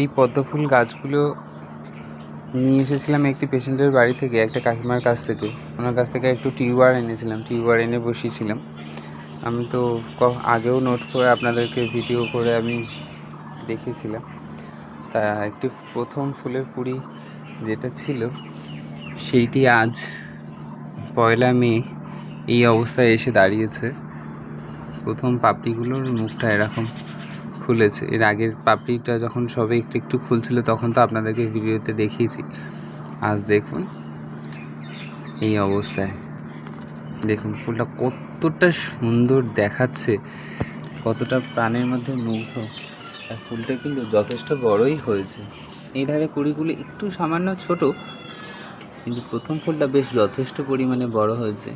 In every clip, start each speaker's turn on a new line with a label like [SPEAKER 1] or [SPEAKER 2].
[SPEAKER 1] এই পদ্ম ফুল গাছগুলো নিয়ে এসেছিলাম একটি পেশেন্টের বাড়ি থেকে, একটা কাকিমার কাছ থেকে। ওনার কাছ থেকে একটু টিউবার এনেছিলাম, টিউবার এনে বসিয়েছিলাম। আমি তো আগেও নোট করে আপনাদেরকে ভিডিও করে আমি দেখিয়েছিলাম। তা একটি প্রথম ফুলের কুঁড়ি যেটা ছিল সেইটি আজ 1 মে এই অবস্থায় এসে দাঁড়িয়েছে। প্রথম পাপড়িগুলোর মুখটা এরকম খুলেছে। এর আগের পাপড়িটা যখন সবে একটু একটু খুলছিল তখন তো আপনাদেরকে ভিডিওতে দেখিয়েছি। আজ দেখুন এই অবস্থায়, দেখুন ফুলটা কতটা সুন্দর দেখাচ্ছে, কতটা প্রাণের মধ্যে মুগ্ধ। আর ফুলটা কিন্তু যথেষ্ট বড়ই হয়েছে। এই ধারে কুড়িগুলো একটু সামান্য ছোট, কিন্তু প্রথম ফুলটা বেশ যথেষ্ট পরিমাণে বড় হয়েছে।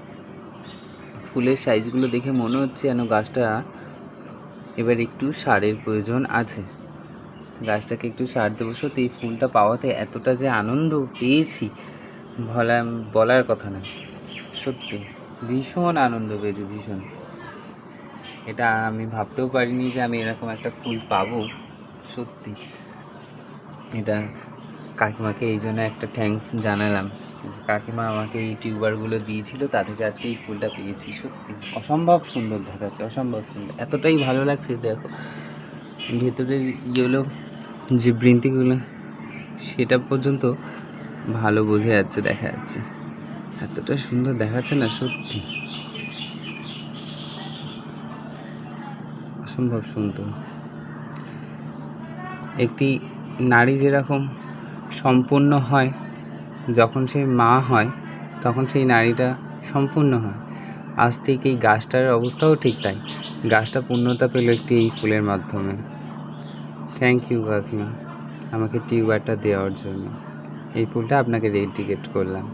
[SPEAKER 1] ফুলের সাইজগুলো দেখে মনে হচ্ছে যেন গাছটা এবার একটু সারের প্রয়োজন আছে। গাছটাকে একটু সার দেবো। সত্যি এই ফুলটা পাওয়াতে এতটা যে আনন্দ পেয়েছি বলার কথা না। সত্যি ভীষণ আনন্দ পেয়েছি, ভীষণ। এটা আমি ভাবতেও পারিনি যে আমি এরকম একটা ফুল পাবো। সত্যি এটা কাকিমাকে এই জন্য একটা থ্যাঙ্কস জানালাম। কাকিমা আমাকে এই টিউবারগুলো দিয়েছিল, তা থেকে আজকে এই ফুলটা পেয়েছি। সত্যি অসম্ভব সুন্দর দেখাচ্ছে, অসম্ভব সুন্দর। এতটাই ভালো লাগছে, দেখো ভেতরের ইয়েলো যে বৃন্তিগুলো সেটা পর্যন্ত ভালো বোঝা যাচ্ছে, দেখা যাচ্ছে। এতটা সুন্দর দেখাচ্ছে না, সত্যি অসম্ভব সুন্দর। একটি নারী যেরকম সম্পূর্ণ হয় যখন সে মা হয়, তখন সেই নারীটা সম্পূর্ণ হয়। আজ থেকে এই গাছটার অবস্থাও ঠিক তাই। গাছটা পূর্ণতা পেল একটি এই ফুলের মাধ্যমে। থ্যাংক ইউ কাকিমা আমাকে টিউবারটা দেওয়ার জন্য। এই ফুলটা আপনাকে ডেডিকেট করলাম।